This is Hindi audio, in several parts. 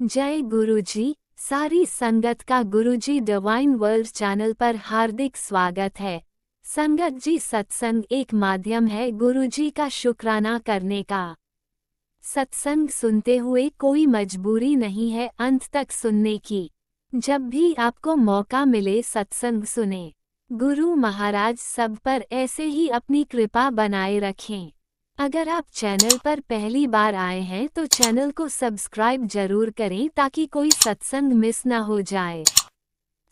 जय गुरुजी। सारी संगत का गुरुजी डिवाइन वर्ल्ड चैनल पर हार्दिक स्वागत है। संगत जी, सत्संग एक माध्यम है गुरुजी का शुक्राना करने का। सत्संग सुनते हुए कोई मजबूरी नहीं है अंत तक सुनने की। जब भी आपको मौका मिले सत्संग सुने। गुरु महाराज सब पर ऐसे ही अपनी कृपा बनाए रखें। अगर आप चैनल पर पहली बार आए हैं तो चैनल को सब्सक्राइब जरूर करें ताकि कोई सत्संग मिस न हो जाए।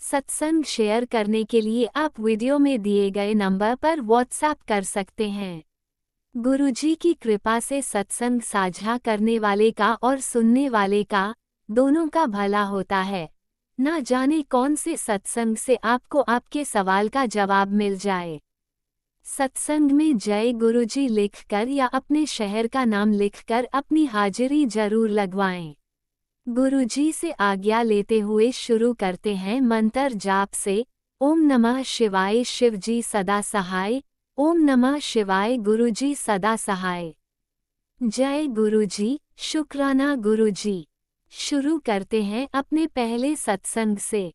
सत्संग शेयर करने के लिए आप वीडियो में दिए गए नंबर पर व्हाट्सएप कर सकते हैं। गुरुजी की कृपा से सत्संग साझा करने वाले का और सुनने वाले का, दोनों का भला होता है। ना जाने कौन से सत्संग से आपको आपके सवाल का जवाब मिल जाए। सत्संग में जय गुरुजी लिखकर या अपने शहर का नाम लिखकर अपनी हाजिरी जरूर लगवाएं। गुरुजी से आज्ञा लेते हुए शुरू करते हैं मंत्र जाप से। ओम नमः शिवाय शिवजी सदा सहाय। ओम नमः शिवाय गुरुजी सदा सहाय। जय गुरुजी, शुक्राना गुरुजी। शुरू करते हैं अपने पहले सत्संग से।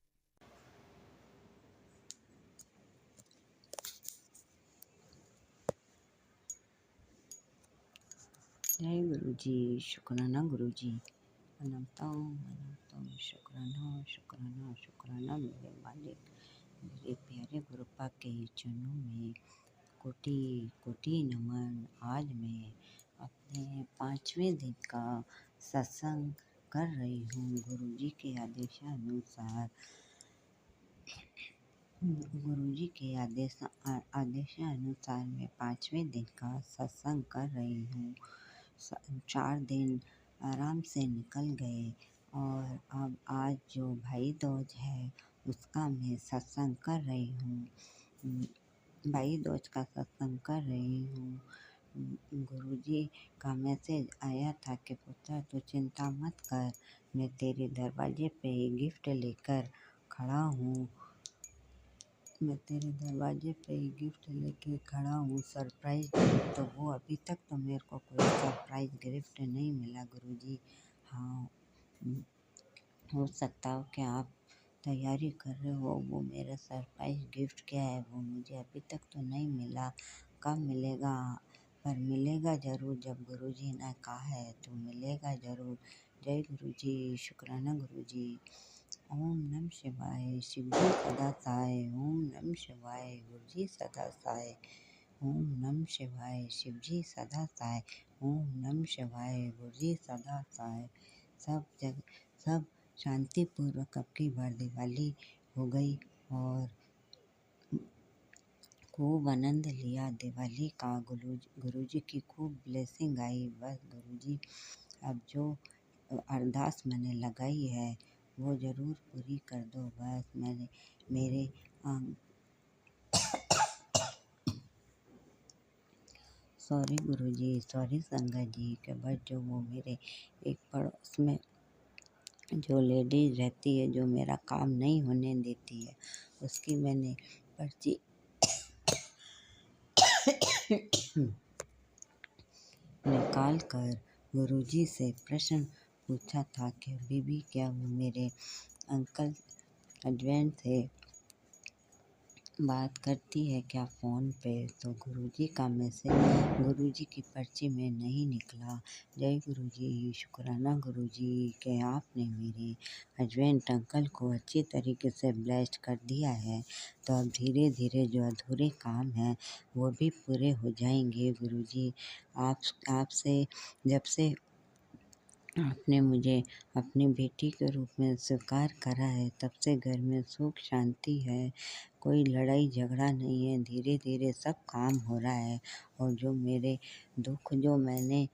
जय गुरुजी, शुक्राना गुरुजी। मनाता हूँ शुक्राना शुक्राना शुक्राना मेरे मालिक, मेरे प्यारे गुरुपा के चरणों में कोटि कोटि नमन। आज मैं अपने 5वें दिन का सत्संग कर रही हूँ गुरुजी के आदेशानुसार। गुरुजी के आदेशानुसार मैं 5वें दिन का सत्संग कर रही हूँ। 4 दिन आराम से निकल गए और अब आज जो भाई दूज है उसका मैं सत्संग कर रही हूँ। भाई दूज का सत्संग कर रही हूँ। गुरुजी का मैसेज आया था कि पुत्र तू चिंता मत कर, मैं तेरे दरवाजे पे गिफ्ट लेकर खड़ा हूँ। मैं तेरे दरवाजे पे गिफ्ट लेके खड़ा हूँ, सरप्राइज। तो वो अभी तक तो मेरे को कोई सरप्राइज गिफ्ट नहीं मिला गुरुजी। हाँ, हो सकता हो कि आप तैयारी कर रहे हो, वो मेरा सरप्राइज गिफ्ट क्या है वो मुझे अभी तक तो नहीं मिला। कब मिलेगा? पर मिलेगा ज़रूर, जब गुरुजी ने कहा है तो मिलेगा ज़रूर। जय गुरुजी, शुक्राना गुरुजी। ओम नमः शिवाय शिवजी सदा सहाय। ओम नमः शिवाय गुरुजी सदा सहाय। ओम नमः शिवाय शिवजी सदा सहाय। ओम नमः शिवाय गुरुजी सदा सहाय। सब शांतिपूर्वक अब की बार दिवाली हो गई और खूब आनंद लिया दिवाली का। गुरुजी की खूब ब्लेसिंग आई। बस गुरुजी अब जो अरदास मैंने लगाई है वो ज़रूर पूरी कर दो। बस मेरे सॉरी गुरुजी, सॉरी संगत जी के बस जो वो मेरे एक पड़ोस में जो लेडीज रहती है जो मेरा काम नहीं होने देती है, उसकी मैंने पर्ची निकाल कर गुरुजी से प्रश्न पूछा था कि बीबी क्या वो मेरे अंकल हस्बैंड से बात करती है क्या फ़ोन पे। तो गुरुजी का मैसेज गुरुजी की पर्ची में नहीं निकला। जय गुरुजी, शुक्राना गुरुजी कि आपने मेरे हस्बैंड अंकल को अच्छी तरीके से ब्लेस्ड कर दिया है। तो अब धीरे धीरे जो अधूरे काम हैं वो भी पूरे हो जाएंगे गुरुजी। आपसे जब से आपने मुझे अपनी बेटी के रूप में स्वीकार करा है तब से घर में सुख शांति है, कोई लड़ाई झगड़ा नहीं है। धीरे धीरे सब काम हो रहा है और जो मेरे दुख जो मैंने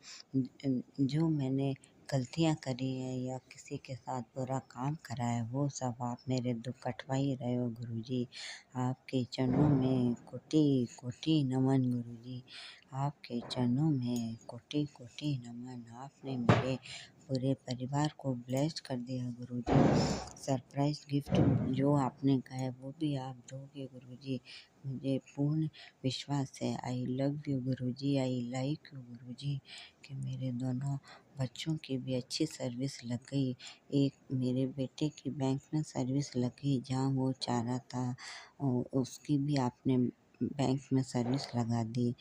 गलतियाँ करी हैं या किसी के साथ बुरा काम करा है वो सब आप मेरे दुख कटवा ही रहे हो गुरुजी। आपके चरणों में कोटि कोटि नमन गुरुजी। आपके चरणों में कोटि कोटि नमन। आपने मेरे पूरे परिवार को ब्लेस्ड कर दिया गुरुजी। सरप्राइज गिफ्ट जो आपने कहा है वो भी आप दोगे गुरुजी। मुझे पूर्ण विश्वास है। I love you Guruji, I like you Guruji कि मेरे दोनों बच्चों की भी अच्छी सर्विस लग गई। एक मेरे बेटे की बैंक में सर्विस लग गई, जहाँ वो चाह रहा था उसकी भी आपने बैंक में सर्विस लगा दी।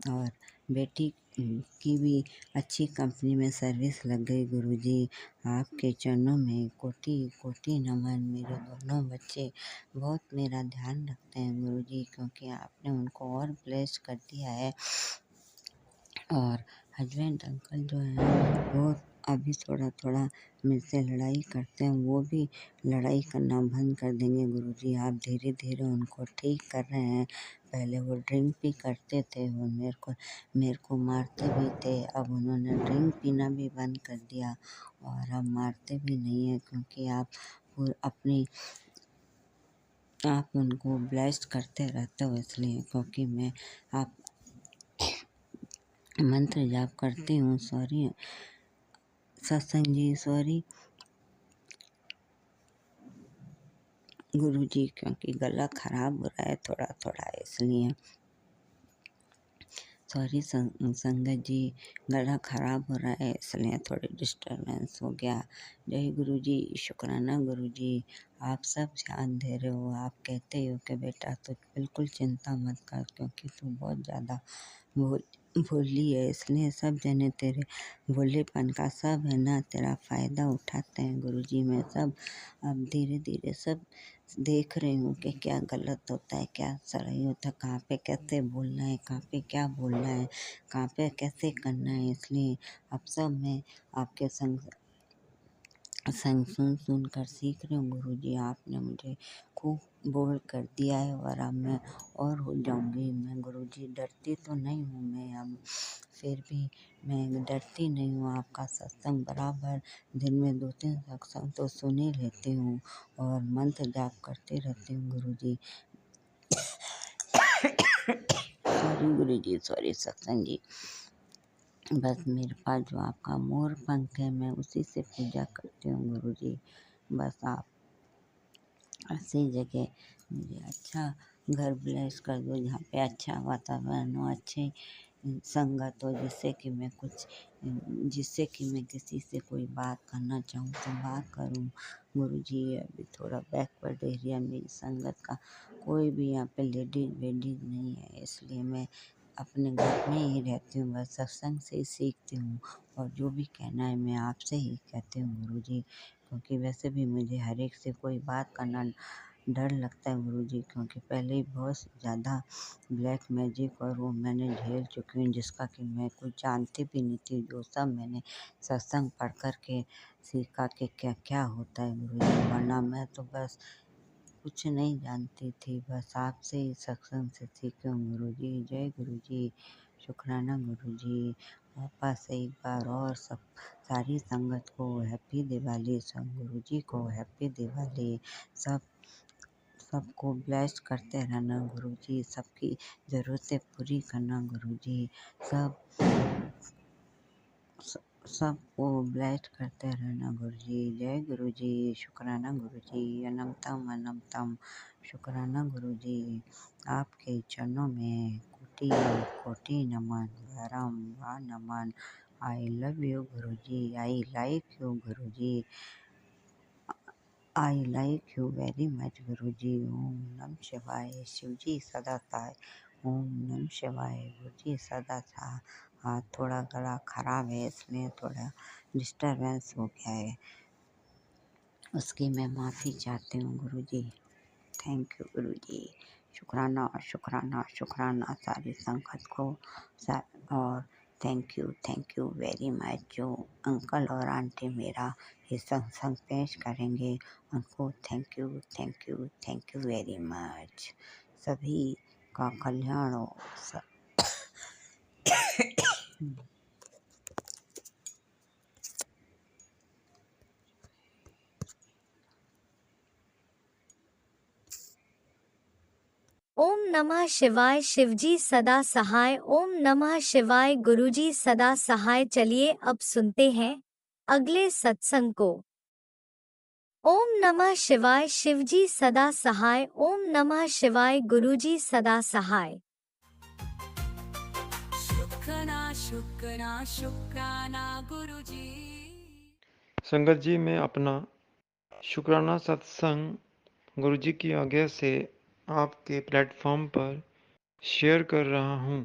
और बेटी की भी अच्छी कंपनी में सर्विस लग गई। गुरुजी, आपके चरणों में कोटि कोटि नमन। मेरे दोनों बच्चे बहुत मेरा ध्यान रखते हैं गुरुजी, क्योंकि आपने उनको और ब्लेस कर दिया है। और हस्बैंड अंकल जो हैं वो अभी थोड़ा-थोड़ा मुझसे लड़ाई करते हैं, वो भी लड़ाई करना बंद कर देंगे गुरुजी। आप धीरे-धीरे उनको ठीक कर रहे हैं। पहले वो ड्रिंक भी करते थे, वो मेरे को मारते भी थे। अब उन्होंने ड्रिंक पीना भी बंद कर दिया और अब मारते भी नहीं हैं, क्योंकि आप उनको ब्लेस्ड करते रहते हो, इसलिए क्योंकि मैं आप मंत्र जाप करती हूँ। सॉरी सत्संग जी, सॉरी गुरुजी, क्योंकि गला खराब हो रहा है थोड़ा-थोड़ा, इसलिए सॉरी संगत जी, गला खराब हो रहा है इसलिए थोड़ी डिस्टरबेंस हो गया। जय गुरुजी, शुक्राना गुरुजी, आप सब ध्यान दे रहे हो। आप कहते हो कि बेटा तू बिल्कुल चिंता मत कर, क्योंकि तू बहुत ज़्यादा भोली है, इसलिए सब जने तेरे भोलेपन का सब है ना तेरा फ़ायदा उठाते हैं गुरुजी। मैं सब अब धीरे-धीरे सब देख रही हूँ कि क्या गलत होता है, क्या सही होता है, कहाँ पे कैसे बोलना है, कहाँ पे क्या बोलना है, कहाँ पे कैसे करना है। इसलिए अब सब मैं आपके संग सुन कर सीख रही हूँ गुरुजी। आपने मुझे खूब बोल्ड कर दिया है और अब मैं और हो जाऊँगी। मैं गुरुजी डरती तो नहीं हूँ मैं अब, फिर भी मैं डरती नहीं हूँ। आपका सत्संग बराबर दिन में 2-3 सत्संग तो सुन ही लेती हूँ और मंत्र जाप करती रहती हूँ गुरुजी। सॉरी गुरुजी, सॉरी सत्संग जी। बस मेरे पास जो आपका मोर पंख है, मैं उसी से पूजा करती हूँ गुरुजी। बस आप ऐसी जगह मुझे अच्छा घर ब्लेस कर दो, जहाँ पे अच्छा वातावरण हो, अच्छी संगत हो, जिससे कि मैं किसी से कोई बात करना चाहूँ तो बात करूँ गुरुजी। अभी थोड़ा बैकवर्ड एरिया मेरी संगत का, कोई भी यहाँ पे लेडीज वेडीज नहीं है, इसलिए मैं अपने घर में ही रहती हूँ। बस सत्संग से ही सीखती हूँ और जो भी कहना है मैं आपसे ही कहती हूँ गुरुजी, क्योंकि वैसे भी मुझे हर एक से कोई बात करना डर लगता है गुरुजी, क्योंकि पहले ही बहुत ज़्यादा ब्लैक मैजिक और वो मैंने झेल चुकी हूँ, जिसका कि मैं कुछ जानती भी नहीं थी। जो सब मैंने सत्संग पढ़ कर के सीखा कि क्या क्या होता है गुरुजी, वरना मैं तो बस कुछ नहीं जानती थी। बस आपसे ही सत्संग से सीखी हूँ गुरुजी। जय गुरुजी, शुक्राना गुरुजी। वापस एक बार और सारी संगत को हैप्पी दिवाली, सब गुरुजी को हैप्पी दिवाली। सबको ब्लेस्ड करते रहना गुरुजी, सबकी ज़रूरतें पूरी करना गुरुजी। सबको ब्लेस्ड करते रहना गुरुजी। जय गुरुजी, शुक्राना गुरुजी, अनंतम अनंतम शुक्राना गुरुजी। आपके चरणों में कोटि कोटि नमन, बारंबार नमन। I love you Guruji, I like you Guruji, I like you very much Guruji. ओम नमः शिवाय, शिवजी सदा सहाय। ओम नमः शिवाय, गुरुजी सदा सहाय। हाँ, थोड़ा गला खराब है, इसलिए थोड़ा डिस्टरबेंस हो गया है, उसकी मैं माफ़ी चाहती हूँ गुरुजी। थैंक यू गुरुजी। शुक्राना शुक्राना शुक्राना सारी संगत को और थैंक यू वेरी मच। जो अंकल और आंटी मेरा ये सत्संग पेश करेंगे, उनको थैंक यू वेरी मच। सभी का कल्याण हो। ओम नमः शिवाय, शिवजी सदा सहाय। ओम नमः शिवाय, गुरुजी सदा सहाय। चलिए अब सुनते हैं अगले सत्संग को। ओम नमः शिवाय, शिवजी सदा सहाय। ओम नमः शिवाय, गुरुजी सदा सहाय। शुक्राना गुरुजी। संगत जी, मैं अपना शुक्राना सत्संग गुरुजी की आज्ञा से आपके प्लेटफॉर्म पर शेयर कर रहा हूँ।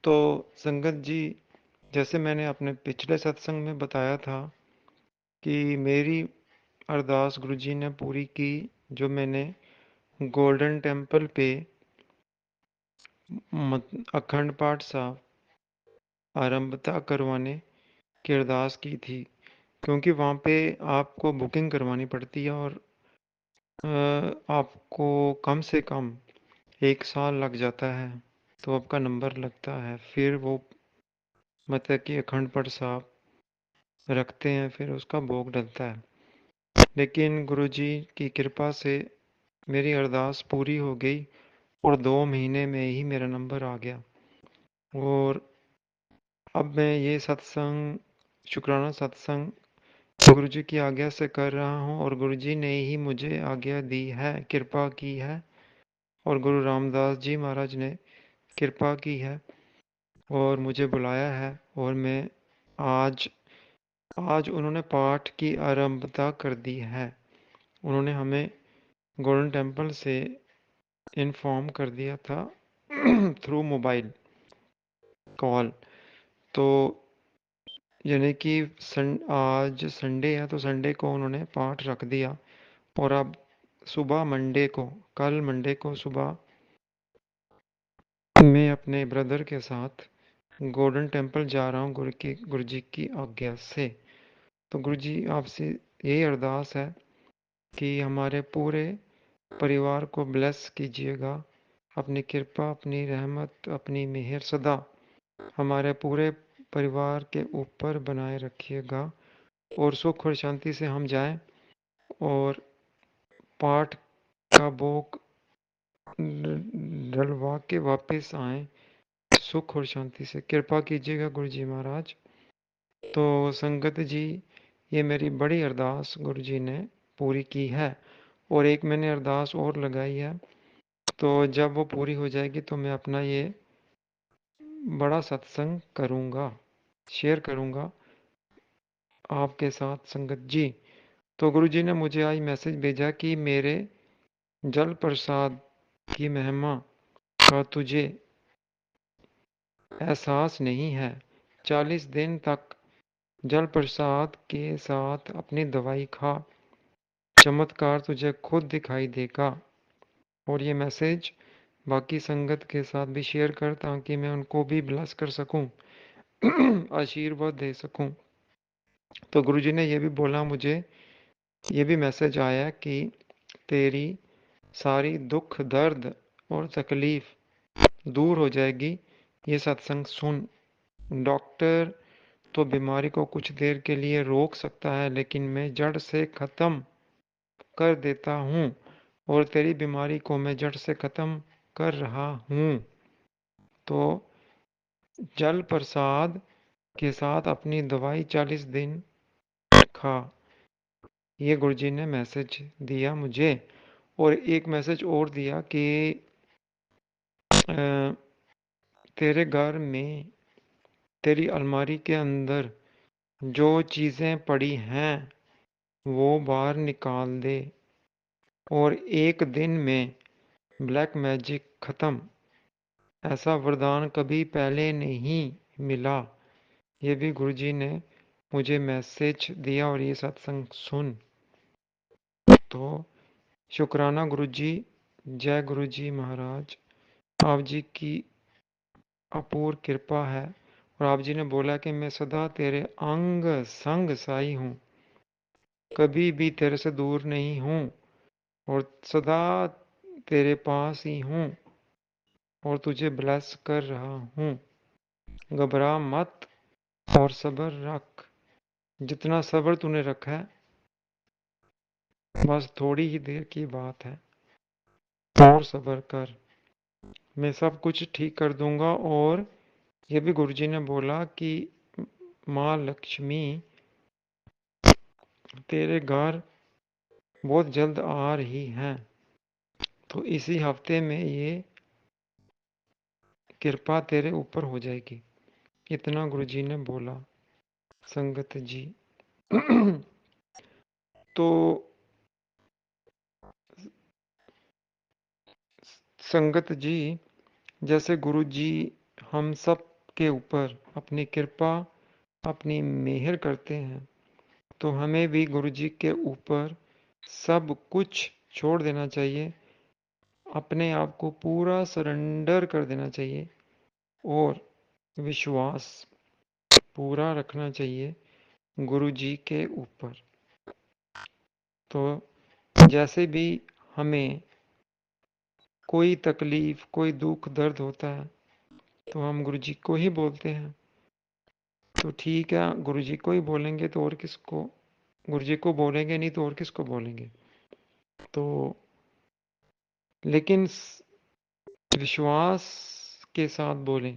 तो संगत जी, जैसे मैंने अपने पिछले सत्संग में बताया था कि मेरी अरदास गुरुजी ने पूरी की, जो मैंने गोल्डन टेम्पल पे अखंड पाठ साहब आरंभता करवाने की अरदास की थी, क्योंकि वहाँ पे आपको बुकिंग करवानी पड़ती है और आपको कम से कम 1 साल लग जाता है, तो आपका नंबर लगता है। फिर वो मतलब कि अखंड पाठ साहब रखते हैं, फिर उसका भोग डलता है। लेकिन गुरुजी की कृपा से मेरी अरदास पूरी हो गई और 2 महीने में ही मेरा नंबर आ गया। और अब मैं ये सत्संग, शुक्राना सत्संग, गुरुजी की आज्ञा से कर रहा हूँ और गुरुजी ने ही मुझे आज्ञा दी है, कृपा की है, और गुरु रामदास जी महाराज ने कृपा की है और मुझे बुलाया है। और मैं आज आज उन्होंने पाठ की आरंभता कर दी है। उन्होंने हमें गोल्डन टेम्पल से इन्फॉर्म कर दिया था थ्रू मोबाइल कॉल। तो यानी कि आज संडे है, तो संडे को उन्होंने पाठ रख दिया और अब सुबह मंडे को, कल मंडे को सुबह मैं अपने ब्रदर के साथ गोल्डन टेम्पल जा रहा हूँ गुरु जी की आज्ञा से। तो गुरु जी, आपसे यही अरदास है कि हमारे पूरे परिवार को ब्लेस कीजिएगा, अपनी कृपा, अपनी रहमत, अपनी मेहर सदा हमारे पूरे परिवार के ऊपर बनाए रखिएगा और सुख और शांति से हम जाएं और पाठ का भोग डलवा के वापस आए सुख और शांति से। कृपा कीजिएगा गुरु जी महाराज। तो संगत जी, ये मेरी बड़ी अरदास गुरु जी ने पूरी की है और एक मैंने अरदास और लगाई है। तो जब वो पूरी हो जाएगी तो मैं अपना ये बड़ा सत्संग करूँगा, शेयर करूँगा आपके साथ संगत जी। तो गुरु जी ने मुझे आज मैसेज भेजा कि मेरे जल प्रसाद की महिमा का तुझे एहसास नहीं है। 40 दिन तक जल प्रसाद के साथ अपनी दवाई खा, चमत्कार तुझे खुद दिखाई देगा। और ये मैसेज बाकी संगत के साथ भी शेयर कर, ताकि मैं उनको भी ब्लेस कर सकूं, आशीर्वाद दे सकूं। तो गुरुजी ने ये भी बोला, मुझे ये भी मैसेज आया कि तेरी सारी दुख दर्द और तकलीफ दूर हो जाएगी ये सत्संग सुन। डॉक्टर तो बीमारी को कुछ देर के लिए रोक सकता है, लेकिन मैं जड़ से खत्म कर देता हूँ और तेरी बीमारी को मैं जड़ से खत्म कर रहा हूँ। तो जल प्रसाद के साथ अपनी दवाई 40 दिन खा, ये गुरुजी ने मैसेज दिया मुझे। और एक मैसेज और दिया कि तेरे घर में, तेरी अलमारी के अंदर जो चीज़ें पड़ी हैं वो बाहर निकाल दे और एक दिन में ब्लैक मैजिक खत्म। ऐसा वरदान कभी पहले नहीं मिला। ये भी गुरुजी ने मुझे मैसेज दिया और ये सत्संग सुन। तो शुक्राना गुरुजी, जय गुरुजी महाराज। आप जी की अपूर्व कृपा है और आप जी ने बोला कि मैं सदा तेरे अंग संग साई हूँ, कभी भी तेरे से दूर नहीं हूँ और सदा तेरे पास ही हूँ और तुझे ब्लेस कर रहा हूँ। घबरा मत और सब्र रख। जितना सब्र तूने रखा है, बस थोड़ी ही देर की बात है, और सब्र कर, मैं सब कुछ ठीक कर दूंगा। और ये भी गुरुजी ने बोला कि माँ लक्ष्मी तेरे घर बहुत जल्द आ रही हैं, तो इसी हफ्ते में ये कृपा तेरे ऊपर हो जाएगी। इतना गुरुजी ने बोला। संगत जी तो संगत जी, जैसे गुरुजी हम सब के ऊपर अपनी कृपा, अपनी मेहर करते हैं, तो हमें भी गुरुजी के ऊपर सब कुछ छोड़ देना चाहिए, अपने आप को पूरा सरेंडर कर देना चाहिए और विश्वास पूरा रखना चाहिए गुरुजी के ऊपर। तो जैसे भी हमें कोई तकलीफ, कोई दुख दर्द होता है तो हम गुरुजी को ही बोलते हैं। तो ठीक है, गुरुजी को ही बोलेंगे तो और किसको, गुरुजी को बोलेंगे नहीं तो और किसको बोलेंगे। तो लेकिन विश्वास के साथ बोलें।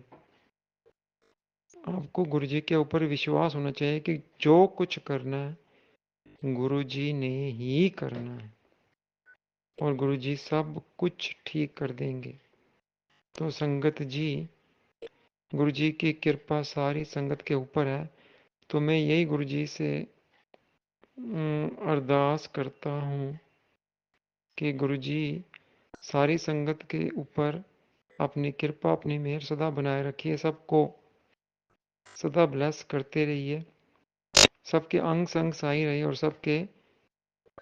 आपको गुरुजी के ऊपर विश्वास होना चाहिए कि जो कुछ करना है गुरुजी ने ही करना है और गुरुजी सब कुछ ठीक कर देंगे। तो संगत जी, गुरुजी की कृपा सारी संगत के ऊपर है। तो मैं यही गुरुजी से अरदास करता हूँ कि गुरुजी सारी संगत के ऊपर अपनी कृपा, अपनी मेहर सदा बनाए रखिए, सबको सदा ब्लेस करते रहिए, सबके अंग संग साई रहिए और सबके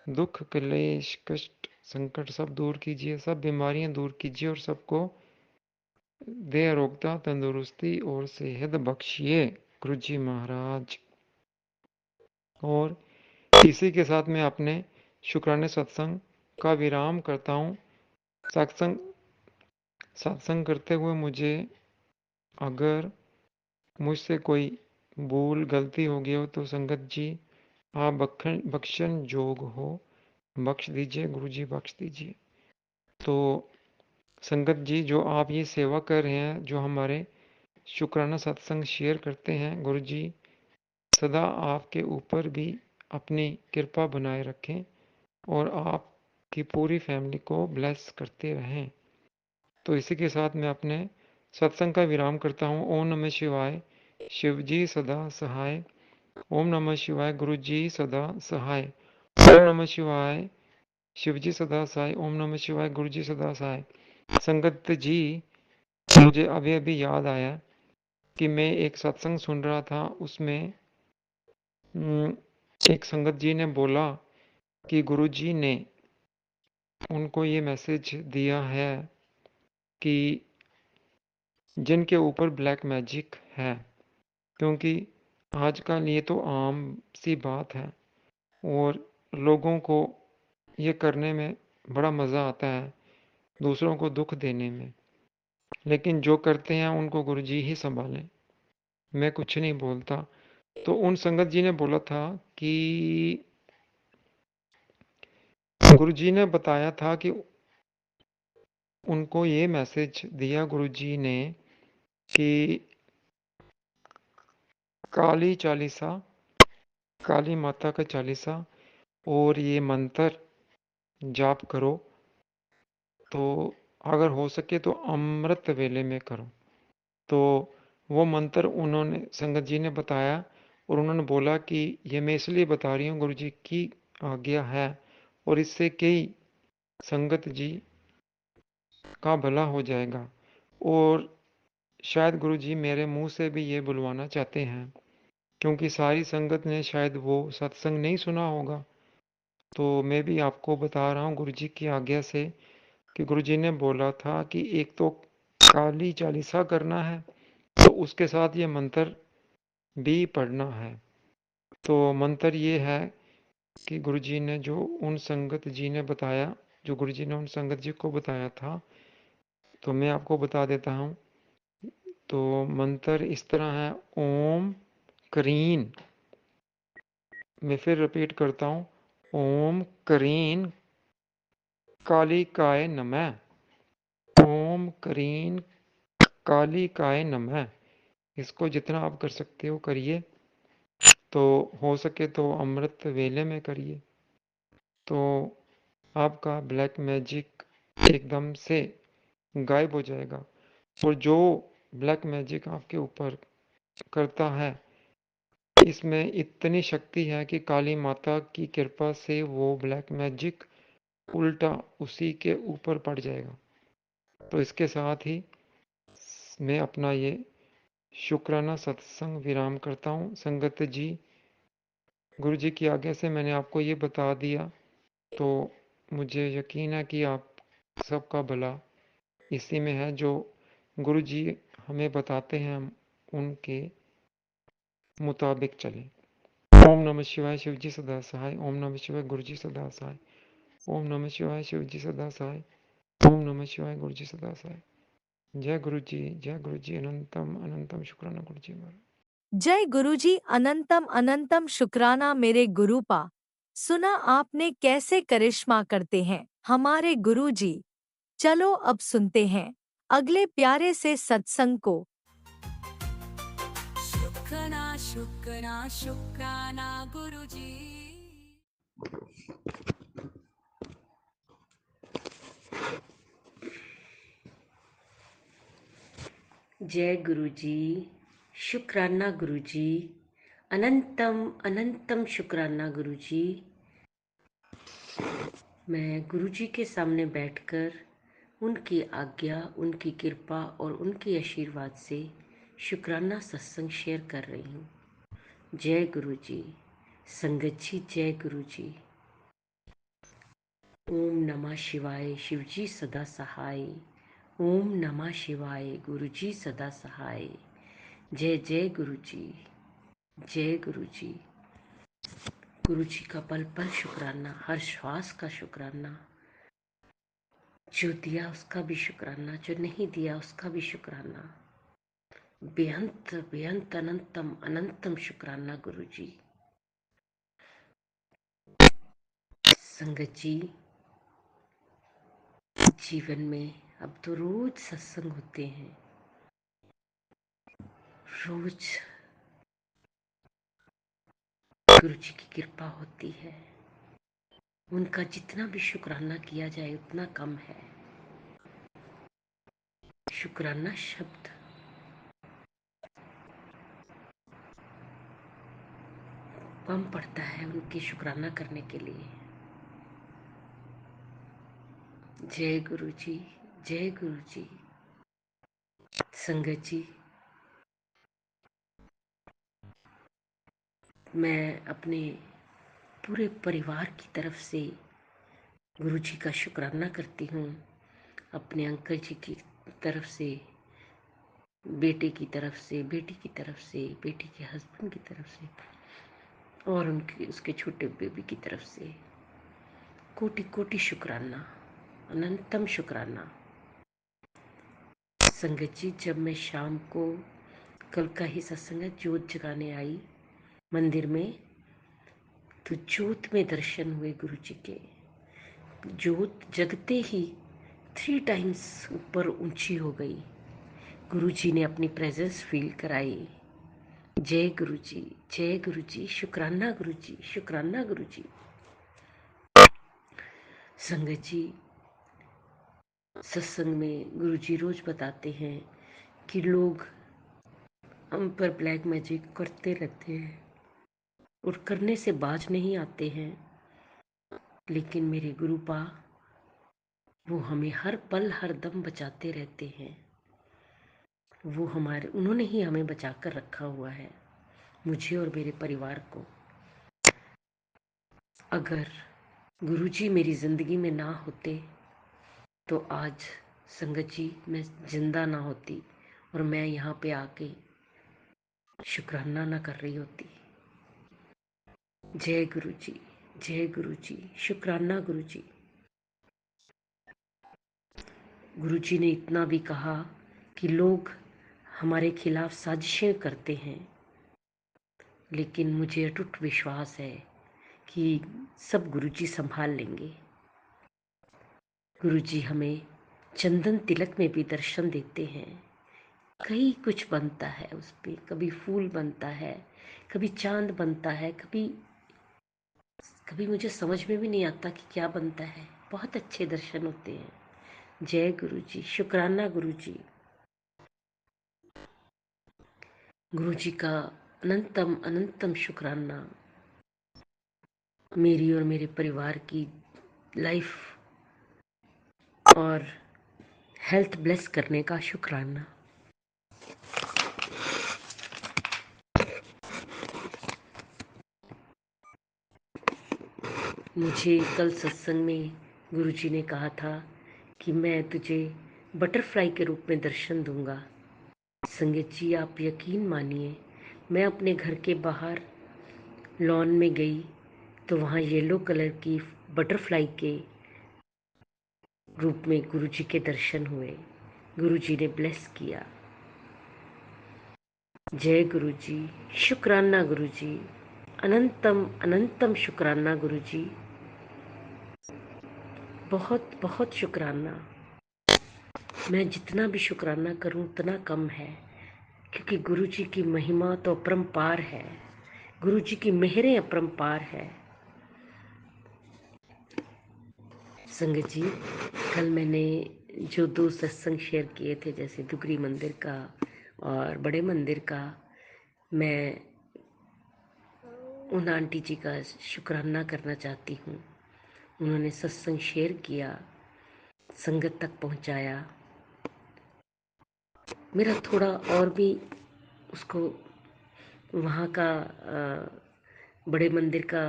दुख, क्लेश, कष्ट, संकट सब दूर कीजिए, सब बीमारियां दूर कीजिए और सबको देह रोगता, तंदुरुस्ती और सेहत बख्शिए गुरुजी महाराज। और इसी के साथ मैं अपने शुक्राने सत्संग का विराम करता हूँ। सत्संग करते हुए मुझे अगर मुझसे कोई भूल गलती हो गई हो तो संगत जी आप बख्शन जोग हो, बख्श दीजिए गुरुजी, बख्श दीजिए। तो संगत जी, जो आप ये सेवा कर रहे हैं, जो हमारे शुक्राना सत्संग शेयर करते हैं, गुरुजी सदा आपके ऊपर भी अपनी कृपा बनाए रखें और आपकी पूरी फैमिली को ब्लेस करते रहें। तो इसी के साथ मैं अपने सत्संग का विराम करता हूँ। ओम नमः शिवाय, शिवजी सदा सहाय। ओम नमः शिवाय, गुरुजी सदा सहाय। ओम नमः शिवाय, शिवजी सदा सहाय। ओम नमः शिवाय, गुरुजी सदा सहाय। संगत जी, मुझे अभी अभी याद आया कि मैं एक सत्संग सुन रहा था, उसमें एक संगत जी ने बोला कि गुरुजी ने उनको ये मैसेज दिया है कि जिनके ऊपर ब्लैक मैजिक है, क्योंकि आजकल ये तो आम सी बात है और लोगों को ये करने में बड़ा मज़ा आता है, दूसरों को दुख देने में, लेकिन जो करते हैं उनको गुरुजी ही संभालें, मैं कुछ नहीं बोलता। तो उन संगत जी ने बोला था कि गुरुजी ने बताया था कि उनको ये मैसेज दिया गुरुजी ने कि काली चालीसा, काली माता का चालीसा और ये मंत्र जाप करो, तो अगर हो सके तो अमृत वेले में करो। तो वो मंत्र उन्होंने संगत जी ने बताया और उन्होंने बोला कि ये मैं इसलिए बता रही हूँ, गुरुजी की आज्ञा है और इससे कई संगत जी का भला हो जाएगा। और शायद गुरुजी मेरे मुंह से भी ये बुलवाना चाहते हैं, क्योंकि सारी संगत ने शायद वो सत्संग नहीं सुना होगा। तो मैं भी आपको बता रहा हूँ गुरुजी की आज्ञा से कि गुरुजी ने बोला था कि एक तो काली चालीसा करना है, तो उसके साथ ये मंत्र भी पढ़ना है। तो मंत्र ये है कि गुरुजी ने जो उन संगत जी ने बताया, जो गुरुजी ने उन संगत जी को बताया था, तो मैं आपको बता देता हूँ। तो मंत्र इस तरह है, ओम करीन, मैं फिर रिपीट करता हूँ, ओम करीन कालिकाय नमः। ओम करीन कालिकाय नमः। इसको जितना आप कर सकते हो करिए, तो हो सके तो अमृत वेले में करिए, तो आपका ब्लैक मैजिक एकदम से गायब हो जाएगा। और जो ब्लैक मैजिक आपके ऊपर करता है, इसमें इतनी शक्ति है कि काली माता की कृपा से वो ब्लैक मैजिक उल्टा उसी के ऊपर पड़ जाएगा। तो इसके साथ ही मैं अपना ये शुक्राना सत्संग विराम करता हूँ। संगत जी, गुरु जी की आज्ञा से मैंने आपको ये बता दिया, तो मुझे यकीन है कि आप सबका भला इसी में है। जो गुरु जी हमें बताते हैं हम उनके मुताबिक चलें। ओम नमः शिवाय, शिव जी सदा सहाय। ओम नमः शिवाय, गुरु जी सदा सहाय। ओम नमः शिवाय, शिव जी सदा सहाय। ओम नमः शिवाय, गुरु जी सदा सहाय। जय गुरु जी, जय गुरु जी। अनंतम अनंतम शुक्राना गुरु जी महाराज। जय गुरुजी, अनंतम अनंतम शुक्राना मेरे गुरुपा। सुना आपने कैसे करिश्मा करते हैं हमारे गुरुजी। चलो अब सुनते हैं अगले प्यारे से सत्संग को। शुक्राना शुक्राना शुक्राना गुरुजी। जय गुरुजी, शुक्राना गुरुजी, अनंतम अनंतम शुक्राना गुरुजी। मैं गुरुजी के सामने बैठकर उनकी आज्ञा, उनकी कृपा और उनके आशीर्वाद से शुक्राना सत्संग शेयर कर रही हूँ। जय गुरुजी। संगत जी, जय गुरुजी। ओम नमः शिवाय, शिवजी सदा सहाय। ओम नमः शिवाय, गुरुजी सदा सहाय। जय जय गुरुजी, जय गुरुजी। गुरुजी का पल पल शुक्राना, हर श्वास का शुक्राना। जो दिया उसका भी शुक्राना, जो नहीं दिया उसका भी शुक्राना। बेअंत बेअंत अनंतम अनंतम शुक्राना गुरुजी। संगत जी, जीवन में अब तो रोज सत्संग होते हैं, रोज गुरुजी की कृपा होती है। उनका जितना भी शुक्राना किया जाए उतना कम है। शुक्राना शब्द कम पड़ता है उनकी शुक्राना करने के लिए। जय गुरु जी, जय गुरु जी। संगत जी, मैं अपने पूरे परिवार की तरफ से गुरु जी का शुक्राना करती हूँ। अपने अंकल जी की तरफ से, बेटे की तरफ से, बेटी की तरफ से, बेटी के हस्बैंड की तरफ से और उनके उसके छोटे बेबी की तरफ से कोटि कोटि शुक्राना, अनंतम शुक्राना। संगत जी, जब मैं शाम को, कल का ही सत्संग है, जोत जगाने आई मंदिर में, तो जोत में दर्शन हुए गुरु जी के। जोत जगते ही 3 टाइम्स ऊपर ऊंची हो गई। गुरु जी ने अपनी प्रेजेंस फील कराई। जय गुरु जी, जय गुरु जी। शुक्राना गुरु जी, शुक्राना गुरु जी। संगत जी, सत्संग में गुरु जी रोज बताते हैं कि लोग हम पर ब्लैक मैजिक करते रहते हैं और करने से बाज नहीं आते हैं, लेकिन मेरे गुरुपा वो हमें हर पल हर दम बचाते रहते हैं। वो उन्होंने ही हमें बचा कर रखा हुआ है, मुझे और मेरे परिवार को। अगर गुरुजी मेरी जिंदगी में ना होते तो आज संगत जी मैं जिंदा ना होती और मैं यहाँ पे आके शुक्राना ना कर रही होती। जय गुरु जी, जय गुरु जी। शुक्राना गुरु जी। गुरु जी ने इतना भी कहा कि लोग हमारे खिलाफ साजिशें करते हैं, लेकिन मुझे अटूट विश्वास है कि सब गुरुजी संभाल लेंगे। गुरुजी हमें चंदन तिलक में भी दर्शन देते हैं। कई कुछ बनता है उस पे, कभी फूल बनता है, कभी चांद बनता है, कभी कभी मुझे समझ में भी नहीं आता कि क्या बनता है। बहुत अच्छे दर्शन होते हैं। जय गुरु जी, शुक्राना गुरु जी। गुरुजी का अनंतम अनंतम शुक्राना मेरी और मेरे परिवार की लाइफ और हेल्थ ब्लेस करने का शुक्राना। मुझे कल सत्संग में गुरुजी ने कहा था कि मैं तुझे बटरफ्लाई के रूप में दर्शन दूंगा। संगत जी, आप यकीन मानिए, मैं अपने घर के बाहर लॉन में गई तो वहाँ येलो कलर की बटरफ्लाई के रूप में गुरुजी के दर्शन हुए। गुरुजी ने ब्लेस किया। जय गुरुजी, शुक्राना गुरुजी, अनंतम अनंतम शुक्राना गुरुजी, बहुत बहुत शुक्राना। मैं जितना भी शुक्राना करूं उतना कम है, क्योंकि गुरुजी की महिमा तो अपरंपार है, गुरुजी की मेहरें अपरंपार है। संगत जी, कल मैंने जो 2 सत्संग शेयर किए थे, जैसे दुगरी मंदिर का और बड़े मंदिर का, मैं उन आंटी जी का शुक्राना करना चाहती हूँ। उन्होंने सत्संग शेयर किया, संगत तक पहुँचाया। मेरा थोड़ा और भी उसको वहाँ का बड़े मंदिर का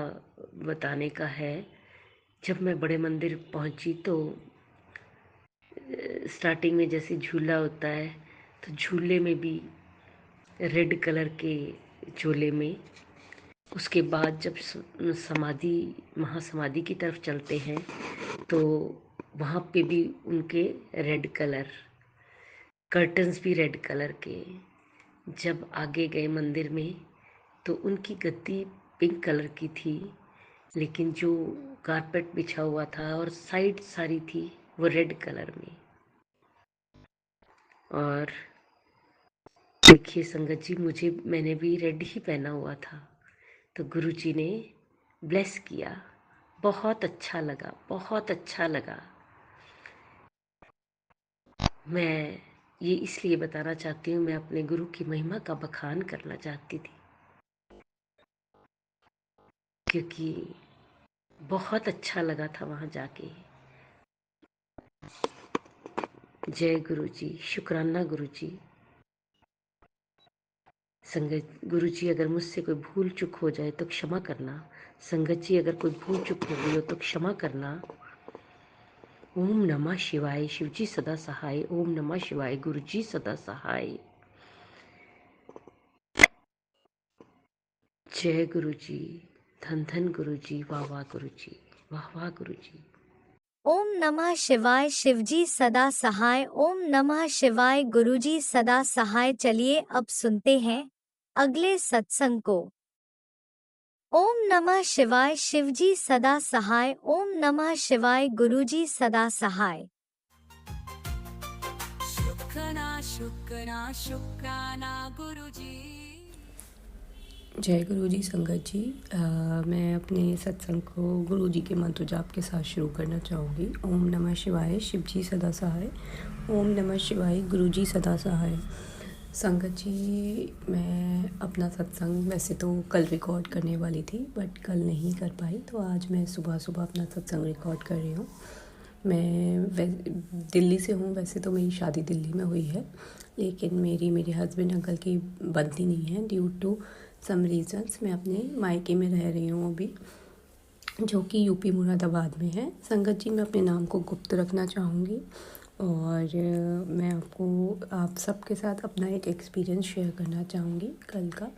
बताने का है। जब मैं बड़े मंदिर पहुँची तो स्टार्टिंग में जैसे झूला होता है, तो झूले में भी रेड कलर के झूले में, उसके बाद जब समाधि महासमाधि की तरफ चलते हैं तो वहाँ पे भी उनके रेड कलर, कर्टन्स भी रेड कलर के। जब आगे गए मंदिर में तो उनकी गद्दी पिंक कलर की थी, लेकिन जो कारपेट बिछा हुआ था और साइड सारी थी वो रेड कलर में। और देखिए संगत जी, मैंने भी रेड ही पहना हुआ था, तो गुरुजी ने ब्लेस किया। बहुत अच्छा लगा, बहुत अच्छा लगा। मैं ये इसलिए बताना चाहती हूँ, मैं अपने गुरु की महिमा का बखान करना चाहती थी, क्योंकि बहुत अच्छा लगा था वहाँ जाके। जय गुरु जी, शुक्राना गुरु जी। संगत गुरुजी, अगर मुझसे कोई भूल चूक हो जाए तो क्षमा करना। संगत जी, अगर कोई भूल चूक हो गई हो तो क्षमा करना। ओम नमः शिवाय, शिवजी सदा सहाय। ओम नमः शिवाय, गुरुजी सदा सहाय। जय गुरुजी, धन धन गुरुजी, वाह वाह गुरुजी, वाह वाह गुरुजी। ओम नमः शिवाय, शिवजी सदा सहाय। ओम नमः शिवाय, गुरुजी सदा सहाय। चलिए अब सुनते हैं अगले सत्संग को। ओम नमः शिवाय, शिवजी सदा सहाय। ओम नमः शिवाय, गुरुजी सदा सहाय। शुक्राना शुक्राना गुरुजी। जय गुरु जी। संगत जी, मैं अपने सत्संग को गुरु जी के मंत्र जाप के साथ शुरू करना चाहूँगी। ओम नमः शिवाय, शिव जी सदा सहाय। ओम नमः शिवाय, गुरु जी सदा सहाय। संगत जी, मैं अपना सत्संग वैसे तो कल रिकॉर्ड करने वाली थी, बट कल नहीं कर पाई, तो आज मैं सुबह सुबह अपना सत्संग रिकॉर्ड कर रही हूँ। मैं दिल्ली से हूँ, वैसे तो मेरी शादी दिल्ली में हुई है, लेकिन मेरे हस्बैंड अंकल की बनती नहीं है ड्यू टू सम रीज़न्स। मैं अपने मायके में रह रही हूँ अभी, जो कि यूपी मुरादाबाद में है। संगत जी, मैं अपने नाम को गुप्त रखना चाहूँगी और मैं आप सबके साथ अपना एक एक्सपीरियंस शेयर करना चाहूँगी कल का।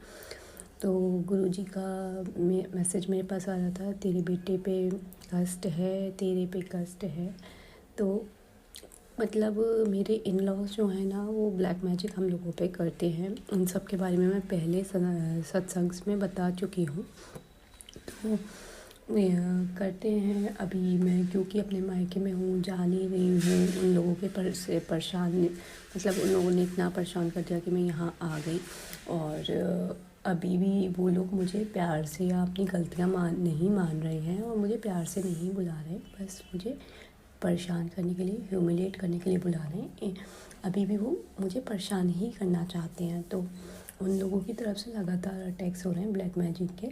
तो गुरुजी का मैसेज मेरे पास आ रहा था, तेरे बेटे पे कष्ट है, तेरे पे कष्ट है। तो मतलब मेरे इन लॉज जो है ना, वो ब्लैक मैजिक हम लोगों पे करते हैं। उन सब के बारे में मैं पहले सत्संग में बता चुकी हूँ। तो करते हैं। अभी मैं क्योंकि अपने मायके में हूँ, जा नहीं रही हूँ, उन लोगों के से परेशान, मतलब उन लोगों ने इतना परेशान कर दिया कि मैं यहाँ आ गई। और अभी भी वो लोग मुझे प्यार से या अपनी गलतियाँ नहीं मान रहे हैं और मुझे प्यार से नहीं बुला रहे, बस मुझे परेशान करने के लिए, ह्यूमिलेट करने के लिए बुला रहे हैं। अभी भी वो मुझे परेशान ही करना चाहते हैं। तो उन लोगों की तरफ से लगातार अटैक्स हो रहे हैं ब्लैक मैजिक के,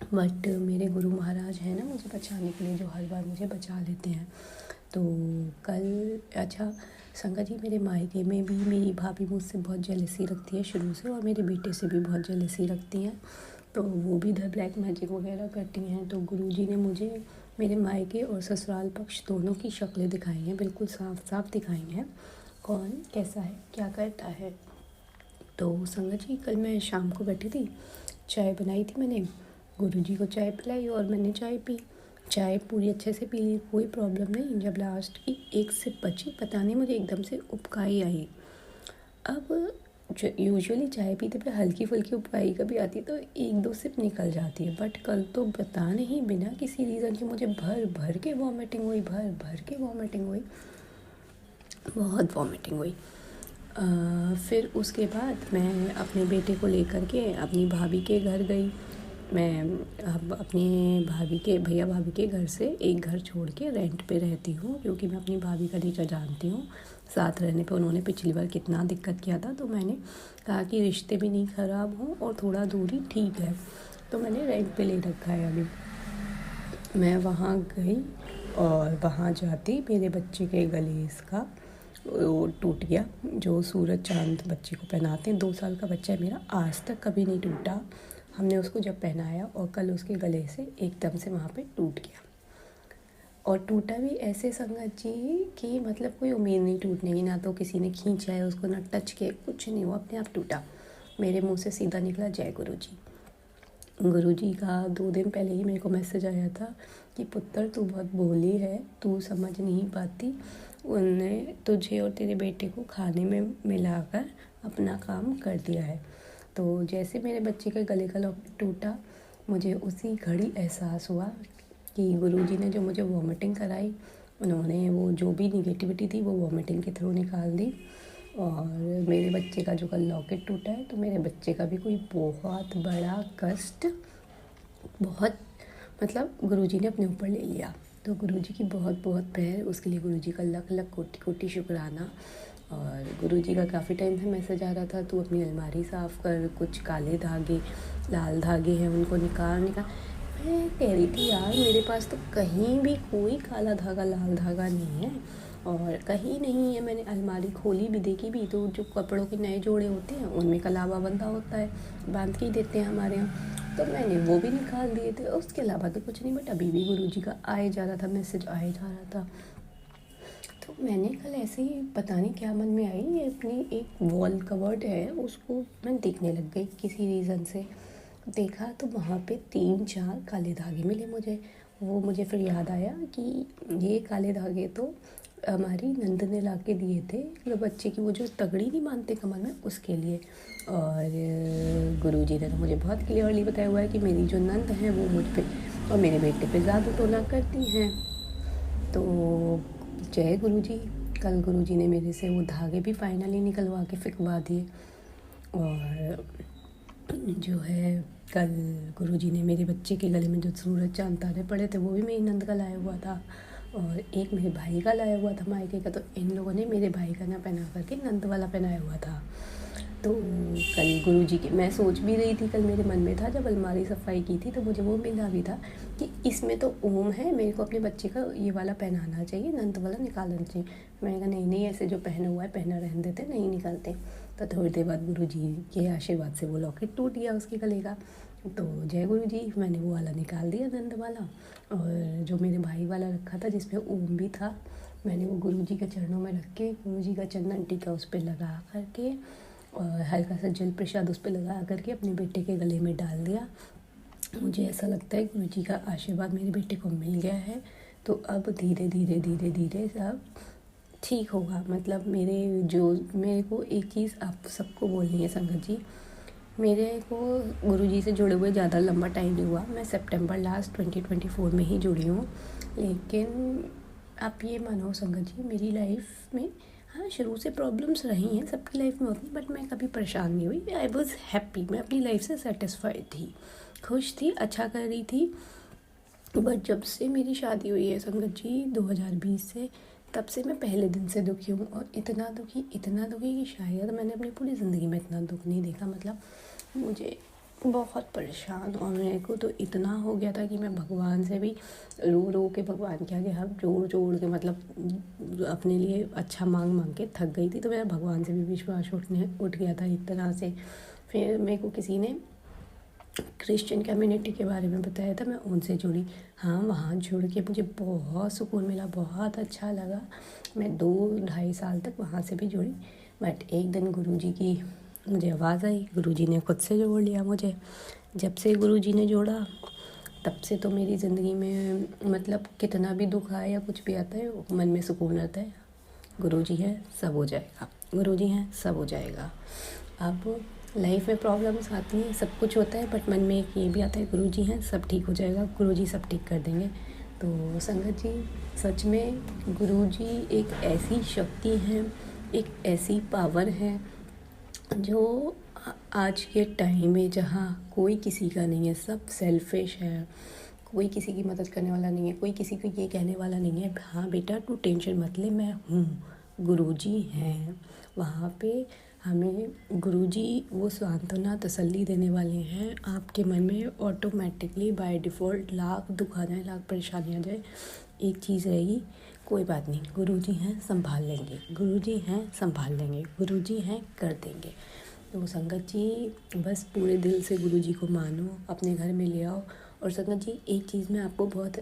बट मेरे गुरु महाराज हैं ना मुझे बचाने के लिए, जो हर बार मुझे बचा लेते हैं। तो कल अच्छा संगत जी, मेरे मायके में भी मेरी भाभी मुझसे बहुत जेलसी रखती है शुरू से, और मेरे बेटे से भी बहुत जेलसी रखती हैं, तो वो भी इधर ब्लैक मैजिक वगैरह करती हैं। तो गुरुजी ने मुझे मेरे मायके और ससुराल पक्ष दोनों की शक्लें दिखाई हैं, बिल्कुल साफ साफ दिखाई हैं, कौन कैसा है क्या करता है। तो संगत जी, कल मैं शाम को बैठी थी, चाय बनाई थी मैंने, गुरुजी को चाय पिलाई और मैंने चाय पी। चाय पूरी अच्छे से पी ली, कोई प्रॉब्लम नहीं। जब लास्ट की एक सिप बची, पता नहीं मुझे एकदम से उबकाई आई। अब जो यूजुअली चाय पीते पे हल्की फुल्की उबकाई कभी आती तो 1-2 सिप निकल जाती है, बट कल तो पता नहीं बिना किसी रीज़न के मुझे भर भर के वॉमिटिंग हुई, भर भर के वॉमिटिंग हुई, बहुत वॉमिटिंग हुई। फिर उसके बाद मैं अपने बेटे को लेकर के अपनी भाभी के घर गई। मैं अब अपने भैया भाभी के घर से एक घर छोड़ के रेंट पे रहती हूँ, क्योंकि मैं अपनी भाभी का नेचर जानती हूँ। साथ रहने पे उन्होंने पिछली बार कितना दिक्कत किया था, तो मैंने कहा कि रिश्ते भी नहीं ख़राब हों और थोड़ा दूरी ठीक है, तो मैंने रेंट पे ले रखा है अभी। मैं वहाँ गई और वहाँ जाती मेरे बच्चे के गले इसका वो टूट गया, जो सूरज चांद बच्चे को पहनाते हैं। 2 साल का बच्चा है मेरा, आज तक कभी नहीं टूटा। हमने उसको जब पहनाया और कल उसके गले से एकदम से वहाँ पे टूट गया, और टूटा भी ऐसे संगत जी कि मतलब कोई उम्मीद नहीं टूटने की, ना तो किसी ने खींचा है उसको, ना टच किया, कुछ नहीं, वो अपने आप टूटा। मेरे मुंह से सीधा निकला जय गुरुजी। गुरुजी का 2 दिन पहले ही मेरे को मैसेज आया था कि पुत्र तू बहुत भोली है, तू समझ नहीं पाती, उनने तुझे और तेरे बेटे को खाने में मिलाकर अपना काम कर दिया है। तो जैसे मेरे बच्चे के गले का लॉकेट टूटा, मुझे उसी घड़ी एहसास हुआ कि गुरुजी ने जो मुझे वॉमिटिंग कराई, उन्होंने वो जो भी निगेटिविटी थी वो वॉमिटिंग के थ्रू निकाल दी। और मेरे बच्चे का जो कल लॉकेट टूटा है, तो मेरे बच्चे का भी कोई बहुत बड़ा कष्ट, बहुत मतलब गुरुजी ने अपने ऊपर ले लिया। तो गुरुजी की बहुत बहुत पैर, उसके लिए गुरुजी का लख लख कोटि कोटि शुक्राना। और गुरुजी का काफ़ी टाइम से मैसेज आ रहा था, तू अपनी अलमारी साफ़ कर, कुछ काले धागे लाल धागे हैं उनको निकाल। मैं कह रही थी यार मेरे पास तो कहीं भी कोई काला धागा लाल धागा नहीं है, और कहीं नहीं है। मैंने अलमारी खोली भी, देखी भी, तो जो कपड़ों के नए जोड़े होते हैं उनमें कलावा बंधा होता है, बांध के ही देते हैं हमारे यहाँ, तो मैंने वो भी निकाल दिए थे। उसके अलावा तो कुछ नहीं, बट अभी भी गुरुजी का आए जा रहा था मैसेज, आए जा रहा था। तो मैंने कल ऐसे ही पता नहीं क्या मन में आई, ये अपनी एक वॉल कवर्ड है उसको मैं देखने लग गई किसी रीज़न से। देखा तो वहाँ पे 3-4 काले धागे मिले मुझे। वो मुझे फिर याद आया कि ये काले धागे तो हमारी नंद ने ला के दिए थे, मतलब बच्चे की वो जो तगड़ी नहीं बांधते कमर में, उसके लिए। और गुरुजी ने तो मुझे बहुत क्लियरली बताया हुआ है कि मेरी जो नंद हैं वो मुझ पे और मेरे बेटे पे ज़्यादा टोना करती हैं। तो जय गुरुजी। कल गुरुजी ने मेरे से वो धागे भी फाइनली निकलवा के फिकवा दिए। और जो है कल गुरुजी ने मेरे बच्चे के गले में जो सूरज चांद तारे पड़े थे, वो भी मेरी नंद का लाया हुआ था, और एक मेरे भाई का लाया हुआ था मायके का। तो इन लोगों ने मेरे भाई का ना पहना करके नंद वाला पहनाया हुआ था। तो कल गुरुजी के मैं सोच भी रही थी, कल मेरे मन में था जब अलमारी सफाई की थी, तो मुझे वो मिला भी था कि इसमें तो ओम है, मेरे को अपने बच्चे का ये वाला पहनाना चाहिए, नंद वाला निकालना चाहिए। मैंने कहा नहीं ऐसे जो पहना हुआ है पहना रहने देते, नहीं निकालते। तो थोड़ी देर बाद गुरुजी के आशीर्वाद से वो लॉकेट टूट गया उसके गले का। तो जय गुरुजी, मैंने वो वाला निकाल दिया नंद वाला, और जो मेरे भाई वाला रखा था जिसमें ओम भी था, मैंने वो गुरुजी के चरणों में रख के गुरुजी का चंदन टीका उस पर लगा करके और हल्का सा जल प्रसाद उस पर लगा करके अपने बेटे के गले में डाल दिया। मुझे ऐसा लगता है गुरुजी का आशीर्वाद मेरे बेटे को मिल गया है। तो अब धीरे धीरे धीरे धीरे सब ठीक होगा। मतलब मेरे को एक चीज़ आप सबको बोलनी है संगत जी, मेरे को गुरुजी से जुड़े हुए ज़्यादा लंबा टाइम नहीं हुआ, मैं सितंबर लास्ट 2024 में ही जुड़ी हूँ। लेकिन आप ये मानो संगत जी, मेरी लाइफ में हाँ शुरू से प्रॉब्लम्स रही हैं, सबकी लाइफ में होती हैं, बट मैं कभी परेशान नहीं हुई। आई वॉज हैप्पी, मैं अपनी लाइफ से सेटिस्फाइड थी, खुश थी, अच्छा कर रही थी। बट जब से मेरी शादी हुई है संगत जी 2020 से, तब से मैं पहले दिन से दुखी हूँ, और इतना दुखी कि शायद मैंने अपनी पूरी ज़िंदगी में इतना दुख नहीं देखा। मतलब मुझे बहुत परेशान, और मेरे को तो इतना हो गया था कि मैं भगवान से भी रो रो के भगवान के आगे हाथ जोड़ जोड़ के, मतलब अपने लिए अच्छा मांग मांग के थक गई थी। तो मेरा भगवान से भी विश्वास उठ गया था एक तरह से। फिर मेरे को किसी ने क्रिश्चियन कम्युनिटी के बारे में बताया था, मैं उनसे जुड़ी। हाँ, वहाँ जुड़ के मुझे बहुत सुकून मिला, बहुत अच्छा लगा। मैं 2-2.5 साल तक वहाँ से भी जुड़ी। बट एक दिन गुरुजी की मुझे आवाज़ आई, गुरुजी ने खुद से जोड़ लिया मुझे। जब से गुरुजी ने जोड़ा, तब से तो मेरी ज़िंदगी में मतलब कितना भी दुख आए या कुछ भी आता है, मन में सुकून आता है। गुरुजी है, सब हो जाएगा, गुरुजी हैं, सब हो जाएगा। अब लाइफ में प्रॉब्लम्स आती हैं, सब कुछ होता है, बट मन में एक ये भी आता है, गुरुजी हैं, सब ठीक हो जाएगा, गुरुजी सब ठीक कर देंगे। तो संगत जी, सच में गुरुजी एक ऐसी शक्ति है, एक ऐसी पावर है जो आज के टाइम में, जहाँ कोई किसी का नहीं है, सब सेल्फिश है, कोई किसी की मदद करने वाला नहीं है, कोई किसी को ये कहने वाला नहीं है, हाँ बेटा तू टेंशन मत ले, मैं हूँ। गुरुजी हैं वहाँ पे। हमें गुरुजी वो सांत्वना, तसल्ली देने वाले हैं। आपके मन में ऑटोमेटिकली बाय डिफ़ॉल्ट लाख दुख आ जाए, लाख परेशानी आ जाए, एक चीज़ रहेगी, कोई बात नहीं, गुरुजी हैं, संभाल लेंगे, गुरुजी हैं, संभाल लेंगे, गुरुजी हैं, कर देंगे। तो संगत जी, बस पूरे दिल से गुरुजी को मानो, अपने घर में ले आओ। और संगत जी, एक चीज़ मैं आपको बहुत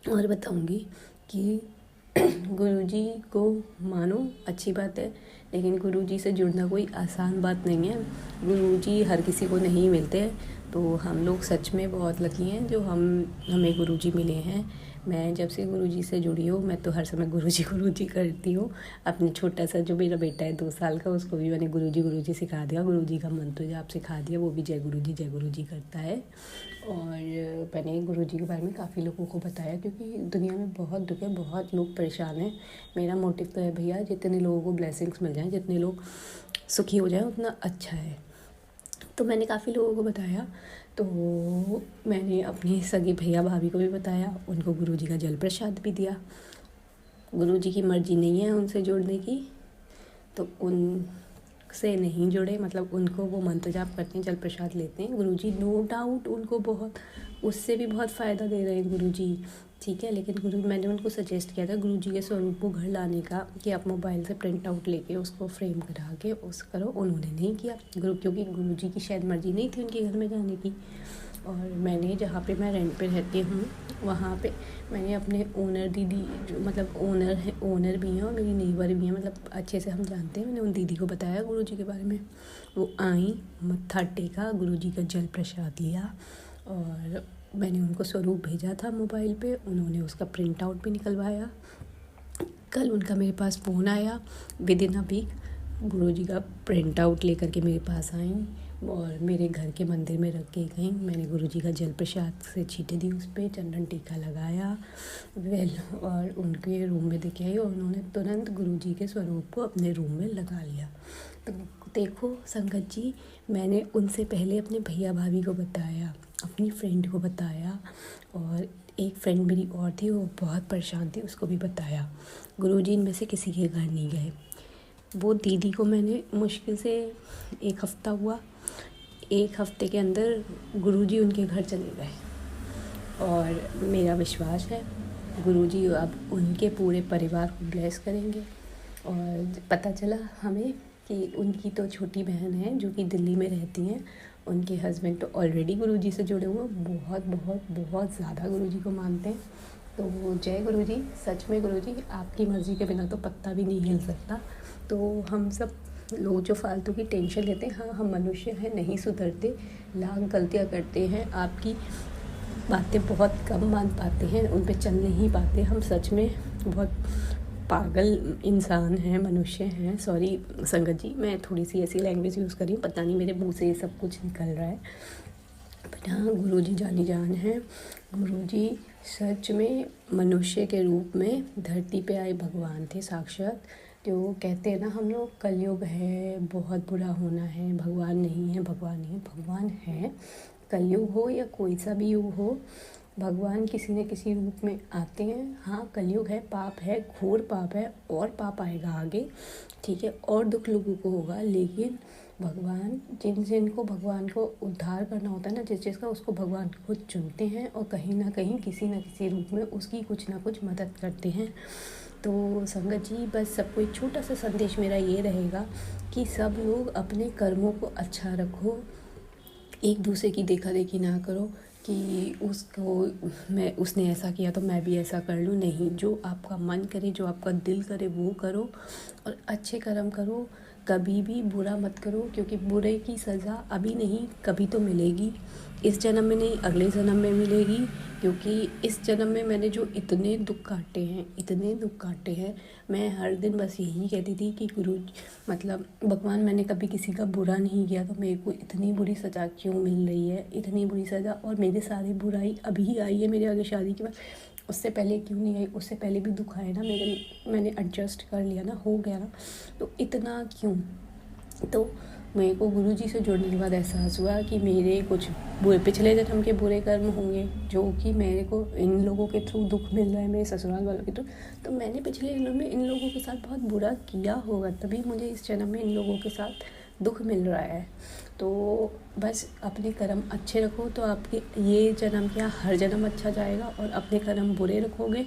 और बताऊंगी कि गुरुजी को मानो, अच्छी बात है, लेकिन गुरुजी से जुड़ना कोई आसान बात नहीं है। गुरुजी हर किसी को नहीं मिलते हैं। तो हम लोग सच में बहुत लकी हैं जो हमें गुरुजी मिले हैं। मैं जब से गुरुजी से जुड़ी हूँ, मैं तो हर समय गुरुजी करती हूँ। अपने छोटा सा जो मेरा बेटा है 2 साल का, उसको भी मैंने गुरुजी सिखा दिया, गुरुजी का मंत्र जाप सिखा दिया, वो भी जय गुरुजी करता है। और मैंने गुरुजी के बारे में काफ़ी लोगों को बताया, क्योंकि दुनिया में बहुत दुख है, बहुत लोग परेशान हैं। मेरा मोटिव तो है भैया, जितने लोगों को ब्लेसिंग्स मिल जाएँ, जितने लोग सुखी हो जाएं, उतना अच्छा है। तो मैंने काफ़ी लोगों को बताया। तो मैंने अपने सगे भैया भाभी को भी बताया, उनको गुरुजी का जल प्रसाद भी दिया। गुरुजी की मर्जी नहीं है उनसे जुड़ने की, तो उनसे नहीं जुड़े, मतलब उनको वो मंत्र जाप करते हैं, जल प्रसाद लेते हैं। गुरुजी नो डाउट उनको बहुत, उससे भी बहुत फ़ायदा दे रहे हैं गुरुजी, ठीक है। लेकिन मैंने उनको सजेस्ट किया था गुरुजी के स्वरूप को घर लाने का, कि आप मोबाइल से प्रिंट आउट लेके उसको फ्रेम करा के उस करो। उन्होंने नहीं किया, क्योंकि गुरुजी की शायद मर्जी नहीं थी उनके घर में जाने की। और मैंने जहाँ पे मैं रेंट पे रहती हूँ, वहाँ पे मैंने अपने ओनर दीदी, जो मतलब ओनर भी हैं और मेरी नेबर भी हैं, मतलब अच्छे से हम जानते हैं। मैंने उन दीदी को बताया गुरुजी के बारे में। वो आई, मत्था टेका, गुरुजी का जल प्रसाद लिया, और मैंने उनको स्वरूप भेजा था मोबाइल पे, उन्होंने उसका प्रिंट आउट भी निकलवाया। कल उनका मेरे पास फ़ोन आया, विद इन अ वीक गुरुजी का प्रिंट आउट लेकर के मेरे पास आई और मेरे घर के मंदिर में रख के गई। मैंने गुरुजी का जल प्रसाद से छींटे दी, उस पर चंदन टीका लगाया, और उनके रूम में देखे आई, और उन्होंने तुरंत गुरुजी के स्वरूप को अपने रूम में लगा लिया। तो देखो संगत जी, मैंने उनसे पहले अपने भैया भाभी को बताया, अपनी फ्रेंड को बताया, और एक फ्रेंड मेरी और थी, वो बहुत परेशान थी, उसको भी बताया। गुरुजी इनमें से किसी के घर नहीं गए। वो दीदी को मैंने मुश्किल से 1 हफ़्ता हुआ, 1 हफ़्ते के अंदर गुरुजी उनके घर चले गए। और मेरा विश्वास है गुरुजी अब उनके पूरे परिवार को ब्लेस करेंगे। और पता चला हमें कि उनकी तो छोटी बहन है जो कि दिल्ली में रहती हैं, उनके हस्बैंड तो ऑलरेडी गुरुजी से जुड़े हुए, बहुत बहुत बहुत ज़्यादा गुरुजी को मानते हैं। तो जय गुरुजी, सच में गुरुजी आपकी मर्ज़ी के बिना तो पत्ता भी नहीं हिल सकता। तो हम सब लोग जो फालतू की टेंशन लेते हैं, हाँ हम मनुष्य हैं, नहीं सुधरते, लाख गलतियाँ करते हैं, आपकी बातें बहुत कम मान पाते हैं, उन पे चल नहीं पाते। हम सच में बहुत पागल इंसान हैं, मनुष्य हैं। सॉरी संगत जी, मैं थोड़ी सी ऐसी लैंग्वेज यूज़ कर रही हूँ, पता नहीं मेरे मुंह से ये सब कुछ निकल रहा है, बट हाँ गुरुजी जानी जान है। गुरुजी सच में मनुष्य के रूप में धरती पे आए भगवान थे साक्षात। जो कहते हैं ना हम लोग, कलयुग है, बहुत बुरा होना है, भगवान नहीं है, भगवान नहीं है, भगवान है। कलयुग हो या कोई सा भी युग हो, भगवान किसी न किसी रूप में आते हैं। हाँ, कलयुग है, पाप है, घोर पाप है, और पाप आएगा आगे, ठीक है, और दुख लोगों को होगा, लेकिन भगवान जिनको भगवान को उद्धार करना होता है ना, जिस चीज़ का, उसको भगवान खुद चुनते हैं और कहीं ना कहीं किसी न किसी रूप में उसकी कुछ ना कुछ मदद करते हैं। तो संगत जी, बस सबको एक छोटा सा संदेश मेरा ये रहेगा कि सब लोग अपने कर्मों को अच्छा रखो, एक दूसरे की देखा देखी ना करो कि उसने ऐसा किया तो मैं भी ऐसा कर लूँ। नहीं, जो आपका मन करे, जो आपका दिल करे वो करो और अच्छे कर्म करो। कभी भी बुरा मत करो, क्योंकि बुरे की सज़ा अभी नहीं कभी तो मिलेगी। इस जन्म में नहीं, अगले जन्म में मिलेगी, क्योंकि इस जन्म में मैंने जो इतने दुख काटे हैं, मैं हर दिन बस यही कहती थी कि मतलब भगवान, मैंने कभी किसी का बुरा नहीं किया, तो मेरे को इतनी बुरी सज़ा क्यों मिल रही है, इतनी बुरी सज़ा। और मेरी सारी बुराई अभी आई है मेरे आगे शादी के बाद, उससे पहले क्यों नहीं आई? उससे पहले भी दुख आए ना मैंने एडजस्ट कर लिया ना, हो गया ना, तो इतना क्यों? तो मेरे को गुरुजी से जुड़ने के बाद एहसास हुआ कि मेरे कुछ पिछले जन्म के बुरे कर्म होंगे, जो कि मेरे को इन लोगों के थ्रू दुख मिल रहा है, मेरे ससुराल वालों के थ्रू। तो मैंने पिछले जन्म में इन लोगों के साथ बहुत बुरा किया होगा, तभी मुझे इस जन्म में इन लोगों के साथ दुख मिल रहा है। तो बस अपने कर्म अच्छे रखो तो आपके ये जन्म क्या, हर जन्म अच्छा जाएगा। और अपने कर्म बुरे रखोगे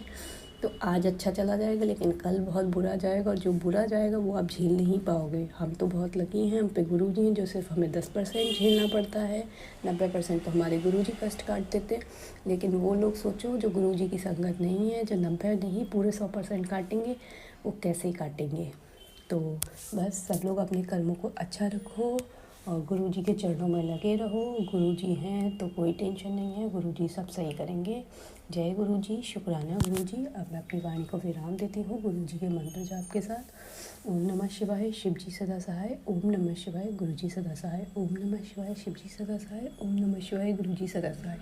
तो आज अच्छा चला जाएगा, लेकिन कल बहुत बुरा जाएगा, और जो बुरा जाएगा वो आप झेल नहीं पाओगे। हम तो बहुत लकी हैं, हम पे गुरुजी हैं जो सिर्फ हमें 10% झेलना पड़ता है, 90% तो हमारे गुरुजी कष्ट काट देते। लेकिन वो लोग सोचो जो गुरुजी की संगत नहीं है, जो 90 नहीं पूरे 100% काटेंगे, वो कैसे काटेंगे। तो बस सब लोग अपने कर्मों को अच्छा रखो और गुरुजी के चरणों में लगे रहो। गुरुजी हैं तो कोई टेंशन नहीं है, गुरुजी सब सही करेंगे। जय गुरुजी, शुक्राना गुरुजी। अब मैं अपनी वाणी को विराम देती हूँ गुरुजी के मंत्र जाप के साथ। ओम नमः शिवाय, शिव जी सदा सहाय। ओम नमः शिवाय, गुरुजी सदा सहाय। ओम नमः शिवाय, शिव जी सदा सहाय। ओम नमः शिवाय, गुरुजी सदा सहाय।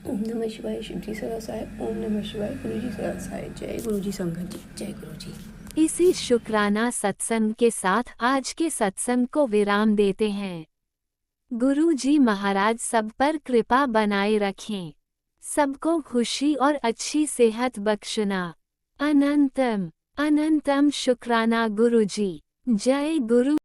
ओम नमः शिवाय, शिव जी सदा सहाय। ओम नमः शिवाय, गुरुजी सदा सहाय। जय गुरुजी संगत जी, जय गुरुजी। इसी शुक्राना सत्संग के साथ आज के सत्संग को विराम देते हैं। गुरु जी महाराज सब पर कृपा बनाए रखें, सबको खुशी और अच्छी सेहत बख्शना। अनंतम अनंतम शुक्राना गुरु जी। जय गुरु।